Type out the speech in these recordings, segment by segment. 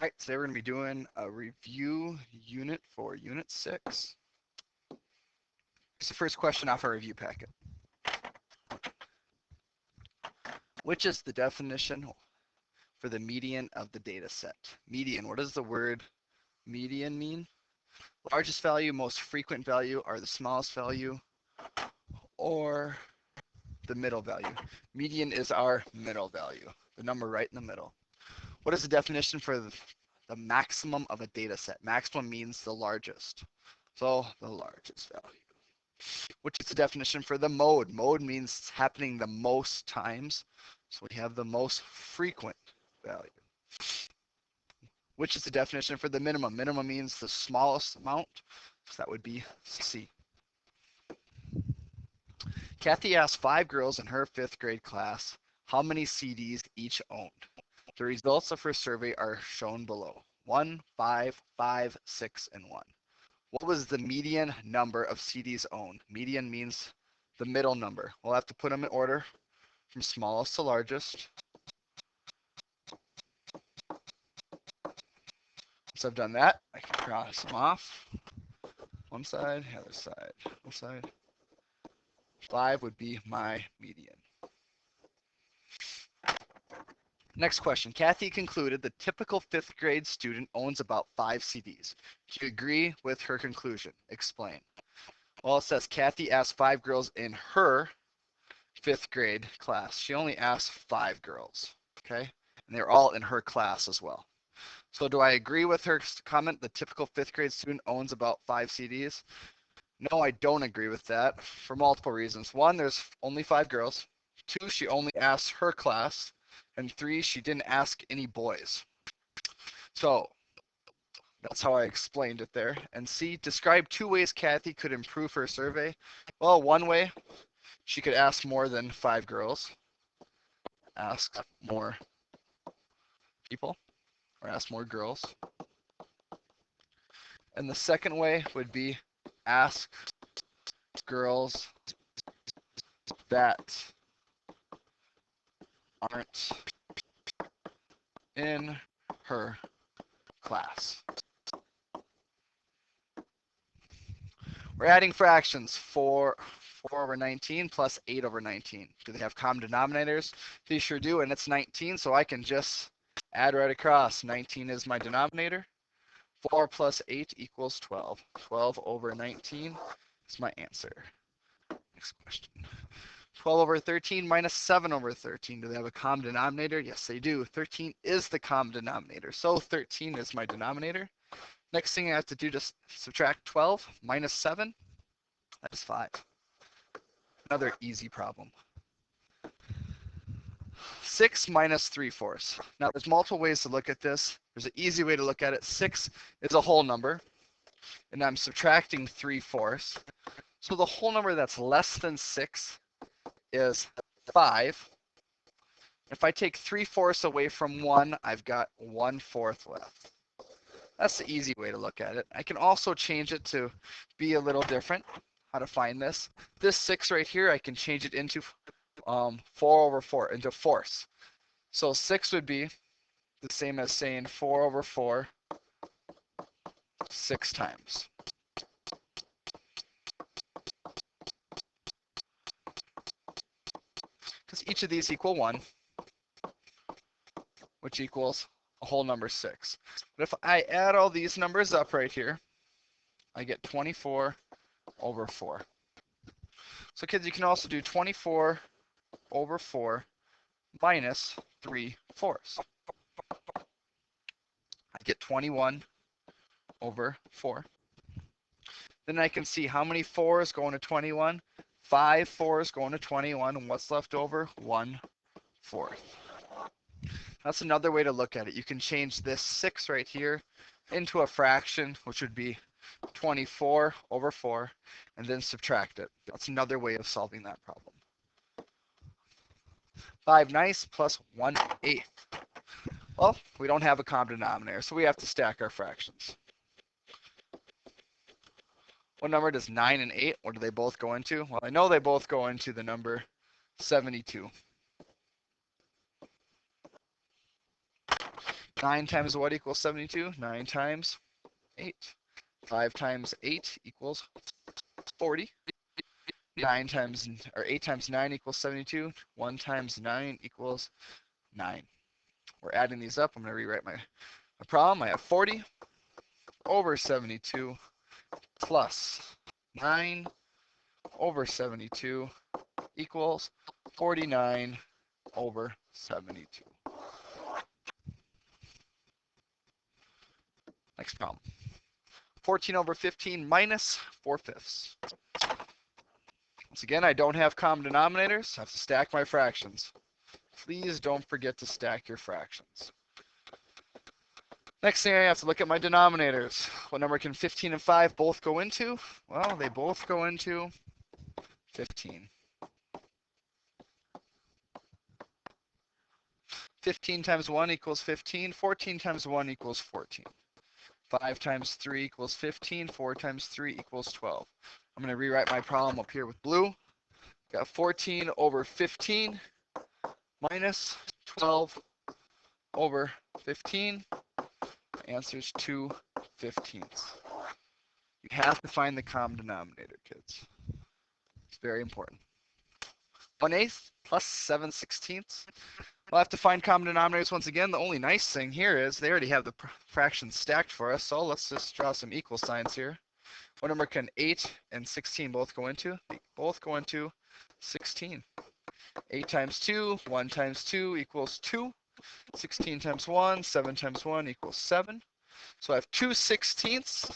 All right, today we're going to be doing a review unit for Unit 6. Here's the first question off our review packet. Which is the definition for the median of the data set? Median, what does the word median mean? Largest value, most frequent value, are the smallest value, or the middle value? Median is our middle value, the number right in the middle. What is the definition for the maximum of a data set? Maximum means the largest. So the largest value. Which is the definition for the mode? Mode means it's happening the most times. So we have the most frequent value. Which is the definition for the minimum? Minimum means the smallest amount. So that would be C. Kathy asked 5 girls in her 5th grade class how many CDs each owned. The results of her survey are shown below. 1, 5, 5, 6, and 1. What was the median number of CDs owned? Median means the middle number. We'll have to put them in order from smallest to largest. Once I've done that, I can cross them off. One side, the other side, one side. 5 would be my median. Next question. Kathy concluded the typical 5th grade student owns about 5 CDs. Do you agree with her conclusion? Explain. Well, it says Kathy asked 5 girls in her 5th grade class. She only asked 5 girls, okay? And they're all in her class as well. So do I agree with her comment? The typical 5th grade student owns about 5 CDs? No, I don't agree with that for multiple reasons. 1, there's only 5 girls. 2, she only asked her class. And 3, she didn't ask any boys. So that's how I explained it there. And C, describe 2 ways Kathy could improve her survey. Well, one way, she could ask more than 5 girls. Ask more people, or ask more girls. And the second way would be ask girls that aren't in her class. We're adding fractions. 4 over 19 plus 8 over 19. Do they have common denominators? They sure do, and it's 19, so I can just add right across. 19 is my denominator. 4 plus 8 equals 12. 12 over 19 is my answer. Next question. 12 over 13 minus 7 over 13. Do they have a common denominator? Yes, they do. 13 is the common denominator. So 13 is my denominator. Next thing I have to do is subtract 12 minus 7. That is 5. Another easy problem. 6 minus 3/4. Now there's multiple ways to look at this. There's an easy way to look at it. 6 is a whole number, and I'm subtracting 3/4. So the whole number that's less than 6 is 5. If I take 3/4 away from 1, I've got 1/4 left. That's the easy way to look at it. I can also change it to be a little different. How to find this? This 6 right here, I can change it into 4 over 4, into fourths. So 6 would be the same as saying 4 over 4 6 times. Because each of these equal 1, which equals a whole number 6. But if I add all these numbers up right here, I get 24 over 4. So kids, you can also do 24 over 4 minus 3/4. I get 21 over 4. Then I can see how many 4s going to 21. 5 4s going to 21. And what's left over? 1/4. That's another way to look at it. You can change this 6 right here into a fraction, which would be 24 over 4, and then subtract it. That's another way of solving that problem. 5/9 plus 1/8. Well, we don't have a common denominator, so we have to stack our fractions. What number does 9 and 8, what do they both go into? Well, I know they both go into the number 72. 9 times what equals 72? 9 times 8. 5 times 8 equals 40. 9 times, or 8 times 9 equals 72. 1 times 9 equals 9. We're adding these up. I'm going to rewrite my problem. I have 40 over 72 plus 9 over 72 equals 49 over 72. Next problem. 14 over 15 minus 4/5. Once again, I don't have common denominators. I have to stack my fractions. Please don't forget to stack your fractions. Next thing, I have to look at my denominators. What number can 15 and 5 both go into? Well, they both go into 15. 15 times 1 equals 15. 14 times 1 equals 14. 5 times 3 equals 15. 4 times 3 equals 12. I'm going to rewrite my problem up here with blue. Got 14 over 15 minus 12 over 15. Answer is 2/15. You have to find the common denominator, kids. It's very important. 1/8 plus 7/16. We'll have to find common denominators once again. The only nice thing here is they already have the fractions stacked for us, so let's just draw some equal signs here. What number can 8 and 16 both go into? They both go into 16. 8 times 2, 1 times 2 equals 2. 16 times 1, 7 times 1 equals 7. So I have 2/16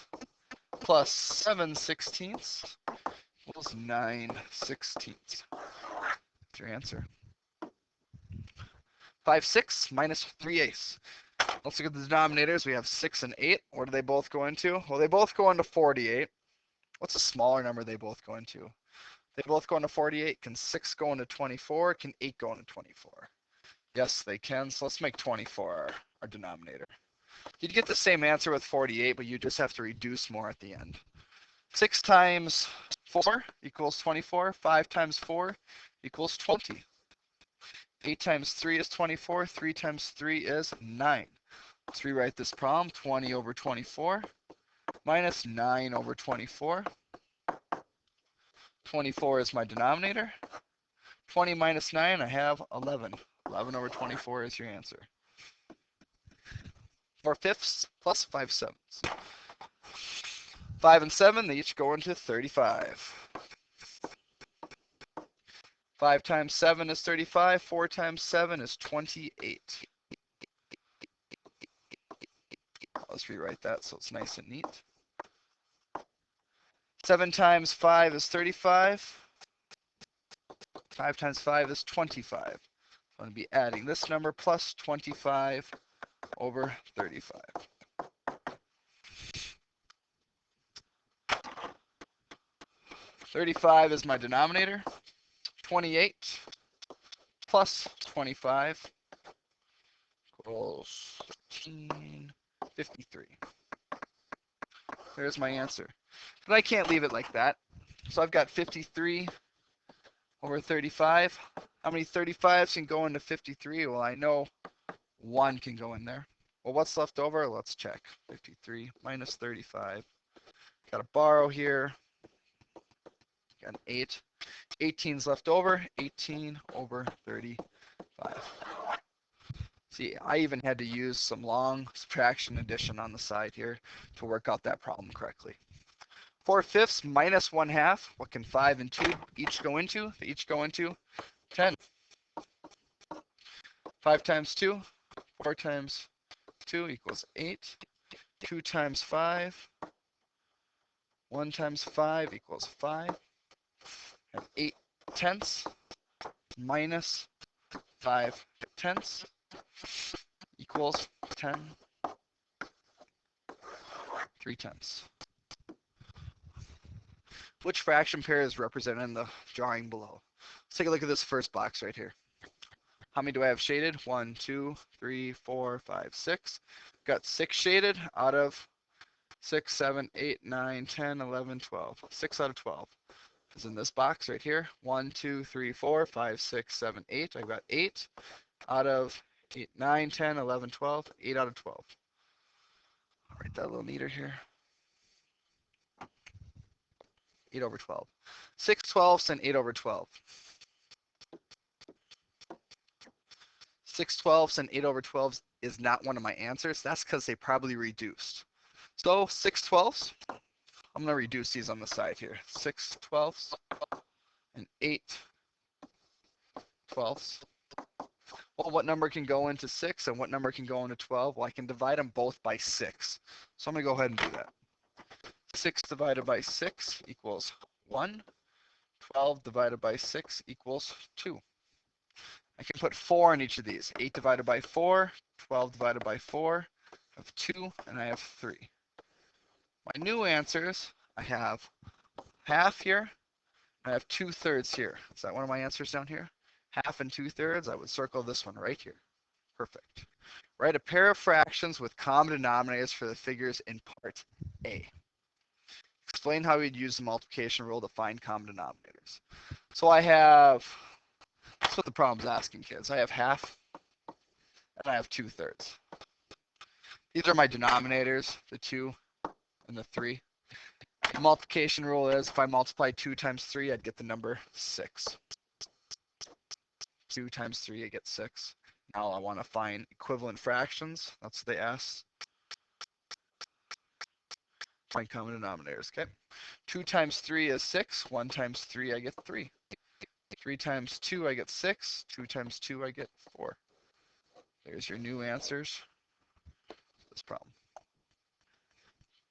plus 7/16 equals 9/16. That's your answer. 5/6 minus 3/8. Let's look at the denominators. We have 6 and 8. What do they both go into? Well, they both go into 48. What's a smaller number they both go into? They both go into 48. Can 6 go into 24? Can 8 go into 24? Yes, they can. So let's make 24 our denominator. You'd get the same answer with 48, but you just have to reduce more at the end. 6 times 4 equals 24. 5 times 4 equals 20. 8 times 3 is 24. 3 times 3 is 9. Let's rewrite this problem. 20 over 24 minus 9 over 24. 24 is my denominator. 20 minus 9, I have 11. 11 over 24 is your answer. 4/5 plus 5/7. 5 and 7, they each go into 35. 5 times 7 is 35. 4 times 7 is 28. Let's rewrite that so it's nice and neat. 7 times 5 is 35. 5 times 5 is 25. I'm going to be adding this number plus 25 over 35. 35 is my denominator. 28 plus 25 equals 53. There's my answer. But I can't leave it like that. So I've got 53 over 35. How many 35s can go into 53? Well, I know 1 can go in there. Well, what's left over? Let's check. 53 minus 35. Got to borrow here. Got an 8. 18's left over. 18 over 35. See, I even had to use some long subtraction addition on the side here to work out that problem correctly. 4/5 minus 1/2. What can 5 and 2 each go into? They each go into 10. 5 times 2, 4 times 2 equals 8. 2 times 5, 1 times 5 equals 5. And 8/10 minus 5/10 equals 10. 3/10. Which fraction pair is represented in the drawing below? Let's take a look at this first box right here. How many do I have shaded? 1, 2, 3, 4, 5, 6. Got 6 shaded out of 6, 7, 8, 9, 10, 11, 12. 6 out of 12 is in this box right here. 1, 2, 3, 4, 5, 6, 7, 8. I've got 8 out of 8, 9, 10, 11, 12, 8 out of 12. I'll write that a little neater here. 8 over 12. 6 twelfths and 8 over 12. 6 twelfths and 8 over 12 is not one of my answers. That's because they probably reduced. So 6 twelfths, I'm going to reduce these on the side here. 6 twelfths and 8 twelfths. Well, what number can go into 6 and what number can go into 12? Well, I can divide them both by 6. So I'm going to go ahead and do that. 6 divided by 6 equals 1. 12 divided by 6 equals 2. I can put 4 in each of these. 8 divided by 4, 12 divided by 4, I have 2, and I have 3. My new answers, I have half here, and I have 2/3 here. Is that one of my answers down here? Half and 2/3, I would circle this one right here. Perfect. Write a pair of fractions with common denominators for the figures in part A. Explain how you'd use the multiplication rule to find common denominators. So I have, that's what the problem's asking, kids. I have half, and I have 2/3. These are my denominators, the 2 and the 3. The multiplication rule is if I multiply 2 times 3, I'd get the number 6. 2 times 3, I get 6. Now I want to find equivalent fractions. That's what they ask. Find common denominators, okay? 2 times 3 is 6. 1 times 3, I get 3. 3 times 2, I get 6. 2 times 2, I get 4. There's your new answers to this problem.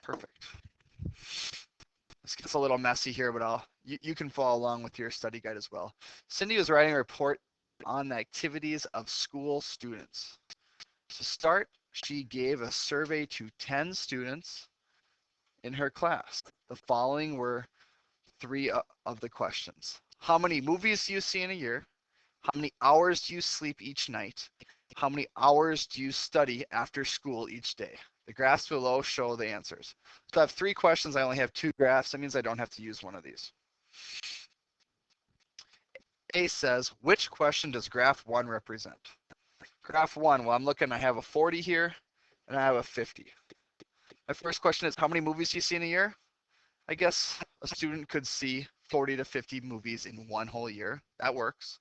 Perfect. This gets a little messy here, but you can follow along with your study guide as well. Cindy was writing a report on the activities of school students. To start, she gave a survey to 10 students in her class. The following were 3 of the questions. How many movies do you see in a year? How many hours do you sleep each night? How many hours do you study after school each day? The graphs below show the answers. So I have 3 questions. I only have 2 graphs. That means I don't have to use one of these. A says, which question does graph 1 represent? Graph 1, well, I'm looking, I have a 40 here, and I have a 50. My first question is, how many movies do you see in a year? I guess a student could see 40 to 50 movies in one whole year. That works.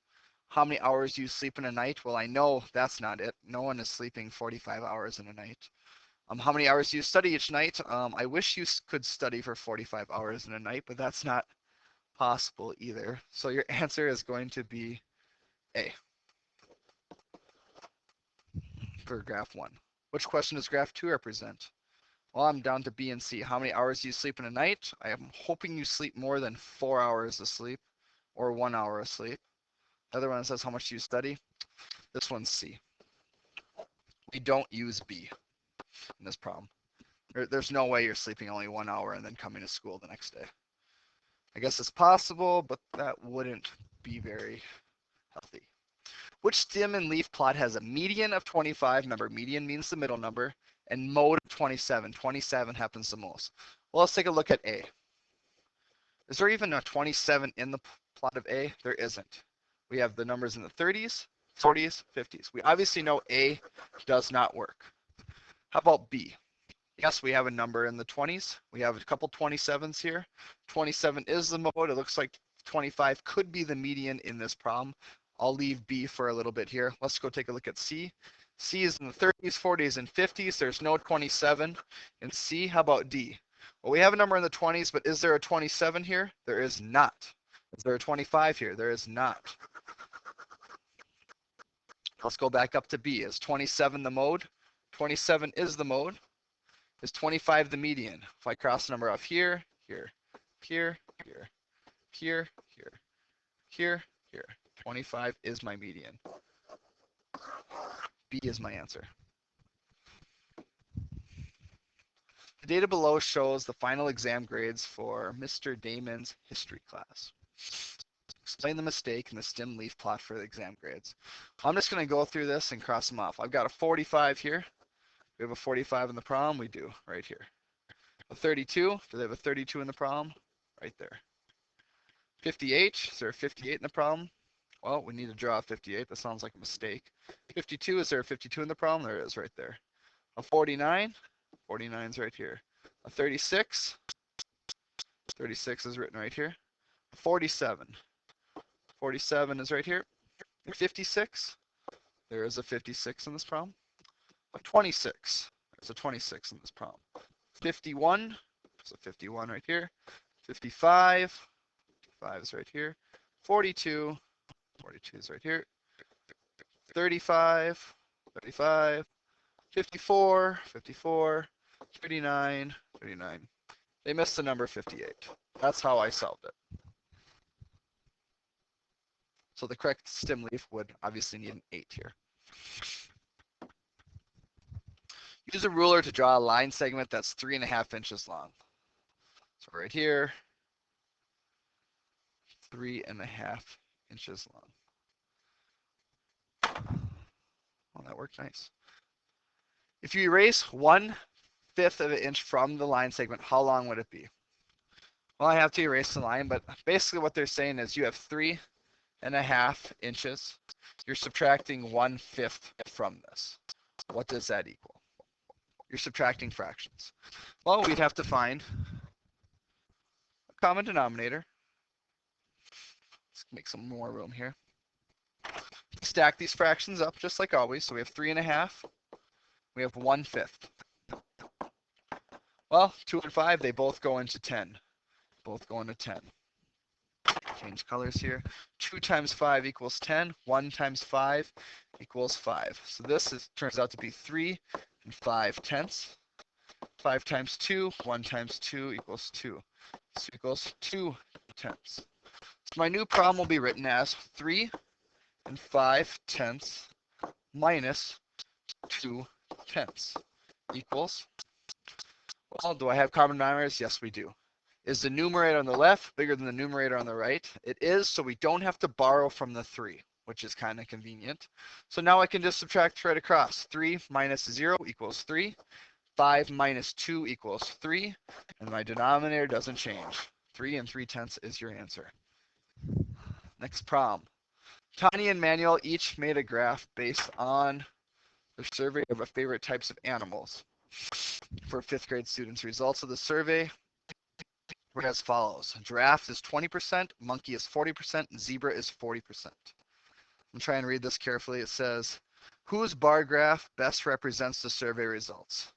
How many hours do you sleep in a night? Well, I know that's not it. No one is sleeping 45 hours in a night. How many hours do you study each night? I wish you could study for 45 hours in a night, but that's not possible either. So your answer is going to be A for graph 1. Which question does graph 2 represent? Well, I'm down to B and C. How many hours do you sleep in a night? I am hoping you sleep more than 4 hours of sleep or 1 hour of sleep. The other one says, how much do you study? This one's C. We don't use B in this problem. There's no way you're sleeping only 1 hour and then coming to school the next day. I guess it's possible, but that wouldn't be very healthy. Which stem and leaf plot has a median of 25? Remember, median means the middle number, and mode of 27. 27 happens the most. Well, let's take a look at A. Is there even a 27 in the plot of A? There isn't. We have the numbers in the 30s, 40s, 50s. We obviously know A does not work. How about B? Yes, we have a number in the 20s. We have a couple 27s here. 27 is the mode. It looks like 25 could be the median in this problem. I'll leave B for a little bit here. Let's go take a look at C. C is in the 30s, 40s, and 50s. There's no 27 in C. How about D? Well, we have a number in the 20s, but is there a 27 here? There is not. Is there a 25 here? There is not. Let's go back up to B. Is 27 the mode? 27 is the mode. Is 25 the median? If I cross the number off here, here, here, here, here, here, here, here, 25 is my median. B is my answer. The data below shows the final exam grades for Mr. Damon's history class. Explain the mistake in the stem leaf plot for the exam grades. I'm just going to go through this and cross them off. I've got a 45 here. We have a 45 in the problem. We do, right here. A 32. Do they have a 32 in the problem? Right there. 58. Is there a 58 in the problem? Well, we need to draw a 58. That sounds like a mistake. 52, is there a 52 in the problem? There it is right there. A 49, 49 is right here. A 36, 36 is written right here. 47, 47 is right here. 56, there is a 56 in this problem. A 26, there's a 26 in this problem. 51, there's a 51 right here. 55, 55 is right here. 42, 42 is right here. 35, 35, 54, 54, 39, 39. They missed the number 58. That's how I solved it. So the correct stem leaf would obviously need an 8 here. Use a ruler to draw a line segment that's 3.5 inches long. So right here, 3.5 inches long. Well, that worked nice. If you erase 1/5 of an inch from the line segment, how long would it be? Well, I have to erase the line, but basically what they're saying is you have 3.5 inches. You're subtracting 1/5 from this. What does that equal? You're subtracting fractions. Well, we'd have to find a common denominator. Let's make some more room here. Stack these fractions up just like always. So we have 3.5. We have 1/5. Well, 2 and 5, they both go into 10. Both go into 10. Change colors here. 2 times 5 equals 10. 1 times 5 equals 5. So this turns out to be 3 and 5/10. 5 times 2, 1 times 2 equals 2. So equals 2/10. So my new problem will be written as 3 and 5/10 minus 2/10 equals, well, do I have common denominators? Yes, we do. Is the numerator on the left bigger than the numerator on the right? It is, so we don't have to borrow from the 3, which is kind of convenient. So now I can just subtract right across. 3 minus 0 equals 3. 5 minus 2 equals 3. And my denominator doesn't change. 3 and 3/10 is your answer. Next problem. Tanya and Manuel each made a graph based on their survey of favorite types of animals for 5th grade students. Results of the survey were as follows. Giraffe is 20%, monkey is 40%, and zebra is 40%. I'm trying to read this carefully. It says, whose bar graph best represents the survey results?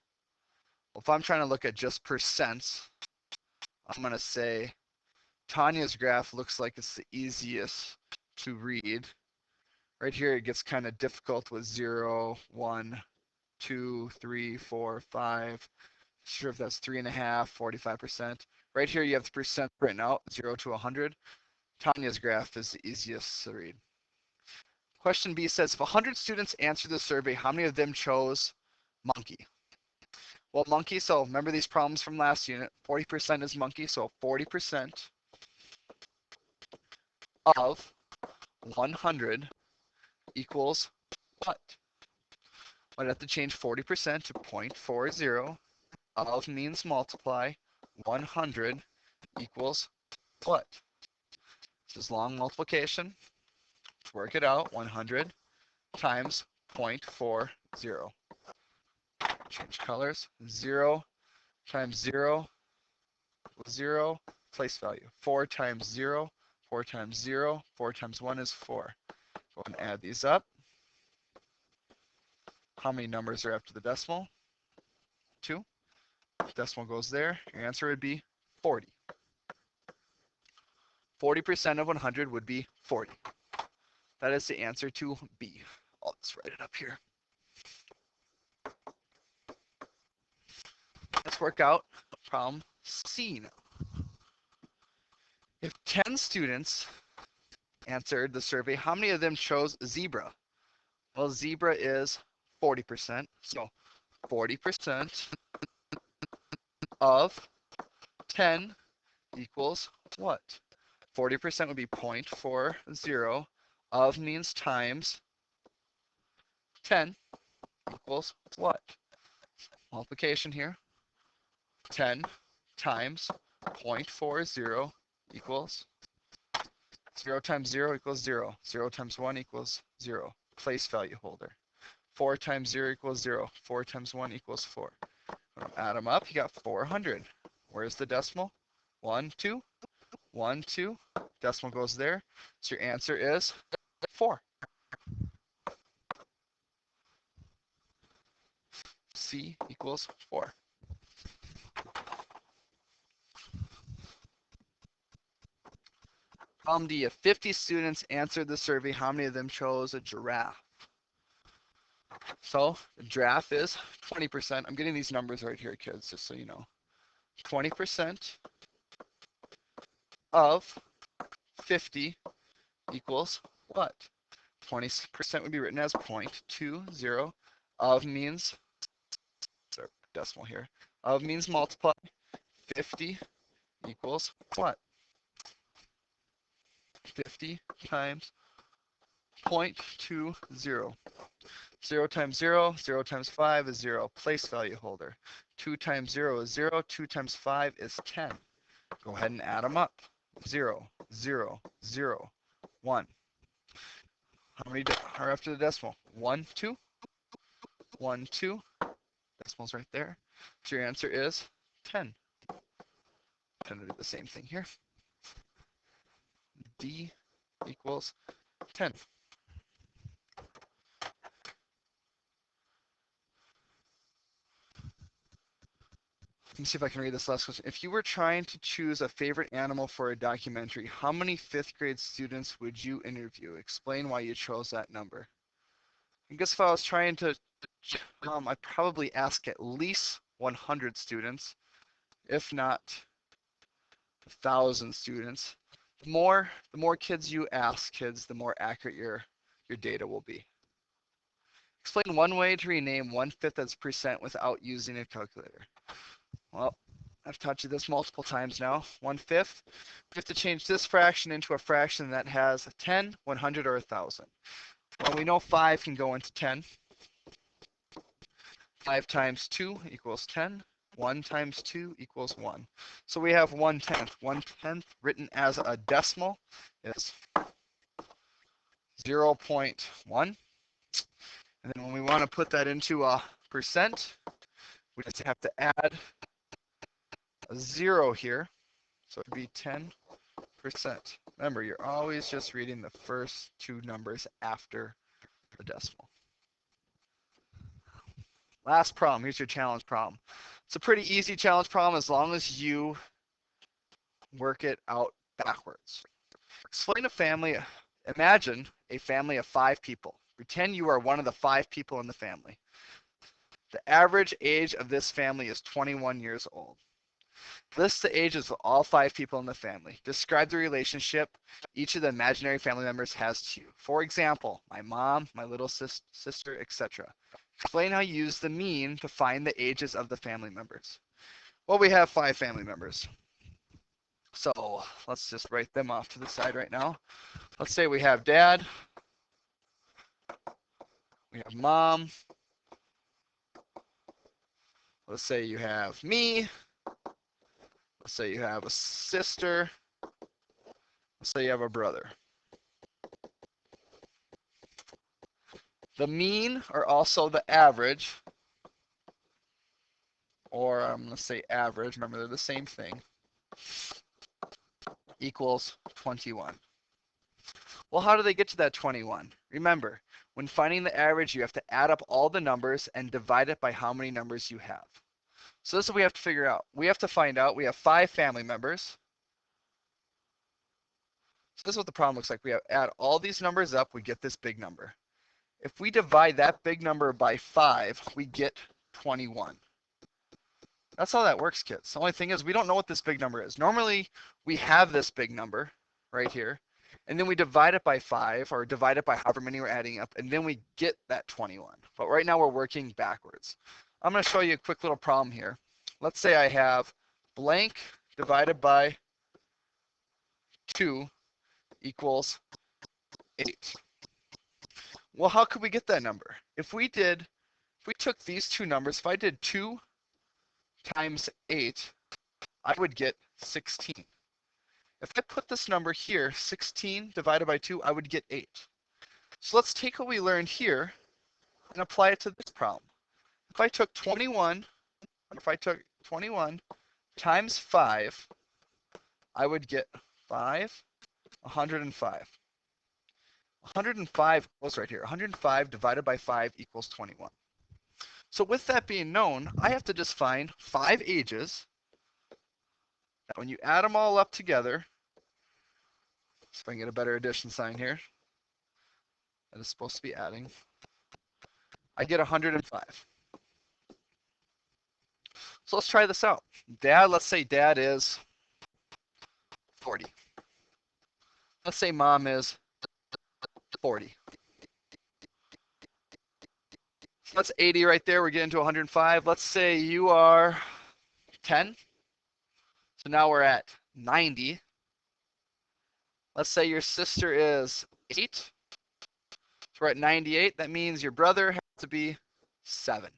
Well, if I'm trying to look at just percents, I'm going to say Tanya's graph looks like it's the easiest to read. Right here, it gets kind of difficult with 0, 1, 2, 3, 4, 5. Sure if that's 3.5, 45%. Right here, you have the percent written out, 0 to 100. Tanya's graph is the easiest to read. Question B says, if 100 students answered the survey, how many of them chose monkey? Well, monkey, so remember these problems from last unit. 40% is monkey, so 40% of 100 equals what? I'd have to change 40% to 0.40. Of means multiply. 100 equals what? This is long multiplication. Let's work it out. 100 times 0.40. Change colors. 0 times 0 equals 0. Place value. 4 times 0. 4 times 0. 4 times 1 is 4. Go and add these up. How many numbers are after the decimal? 2. Decimal goes there. Your answer would be 40. 40% of 100 would be 40. That is the answer to B. I'll just write it up here. Let's work out problem C now. If 10 students answered the survey, how many of them chose zebra? Well, zebra is 40%. So 40% of 10 equals what? 40% would be 0.40. Of means times 10 equals what? Multiplication here. 10 times 0.40 equals 0 times 0 equals 0. 0 times 1 equals 0. Place value holder. 4 times 0 equals 0. 4 times 1 equals 4. Add them up, you got 400. Where's the decimal? 1, 2, 1, 2. Decimal goes there. So your answer is 4. C equals 4. Problem D, if 50 students answered the survey, how many of them chose a giraffe? So the giraffe is 20%. I'm getting these numbers right here, kids, just so you know. 20% of 50 equals what? 20% would be written as 0.20. Of means, sorry, decimal here. Of means multiply. 50 equals what? 50 times 0.20. 0 times 0, 0 times 5 is 0. Place value holder. 2 times 0 is 0. 2 times 5 is 10. Go ahead and add them up. 0, 0, 0, 1. How many are after the decimal? 1, 2, 1, 2. Decimal's right there. So your answer is 10. I'm going to do the same thing here. D equals 10. Let me see if I can read this last question. If you were trying to choose a favorite animal for a documentary, how many fifth grade students would you interview? Explain why you chose that number. I guess if I was trying to, I'd probably ask at least 100 students, if not 1,000 students. The more kids you ask, kids, the more accurate your data will be. Explain one way to rename 1/5 as percent without using a calculator. Well, I've taught you this multiple times now. 1/5. We have to change this fraction into a fraction that has 10, 100, or 1,000. Well, we know 5 can go into 10. 5 times 2 equals 10. 1 times 2 equals 1. So we have 1/10. 1/10 written as a decimal is 0.1. And then when we want to put that into a percent, we just have to add a 0 here. So it would be 10%. Remember, you're always just reading the first two numbers after the decimal. Last problem. Here's your challenge problem. It's a pretty easy challenge problem as long as you work it out backwards. Explain a family. Imagine a family of 5 people. Pretend you are one of the 5 people in the family. The average age of this family is 21 years old. List the ages of all 5 people in the family. Describe the relationship each of the imaginary family members has to you. For example, my mom, my little sister, etc. Explain how you use the mean to find the ages of the family members. Well, we have 5 family members. So let's just write them off to the side right now. Let's say we have dad, we have mom, let's say you have me, let's say you have a sister, let's say you have a brother. The mean, or also the average, or I'm going to say average, remember they're the same thing, equals 21. Well, how do they get to that 21? Remember, when finding the average, you have to add up all the numbers and divide it by how many numbers you have. So this is what we have to figure out. We have to find out, we have 5 family members. So this is what the problem looks like. We have add all these numbers up, we get this big number. If we divide that big number by 5, we get 21. That's how that works, kids. The only thing is we don't know what this big number is. Normally, we have this big number right here, and then we divide it by 5 or divide it by however many we're adding up, and then we get that 21. But right now we're working backwards. I'm going to show you a quick little problem here. Let's say I have blank divided by 2 equals 8. Well, how could we get that number? If we took these two numbers, if I did 2 times 8, I would get 16. If I put this number here, 16 divided by 2, I would get 8. So let's take what we learned here and apply it to this problem. If I took 21 times 5, I would get 105. 105 goes right here. 105 divided by 5 equals 21. So with that being known, I have to just find 5 ages that when you add them all up together, so if I can get a better addition sign here, that is supposed to be adding, I get 105. So let's try this out. Let's say dad is 40. Let's say mom is 40. So that's 80 right there. We're getting to 105. Let's say you are 10. So now we're at 90. Let's say your sister is 8. So we're at 98. That means your brother has to be 7.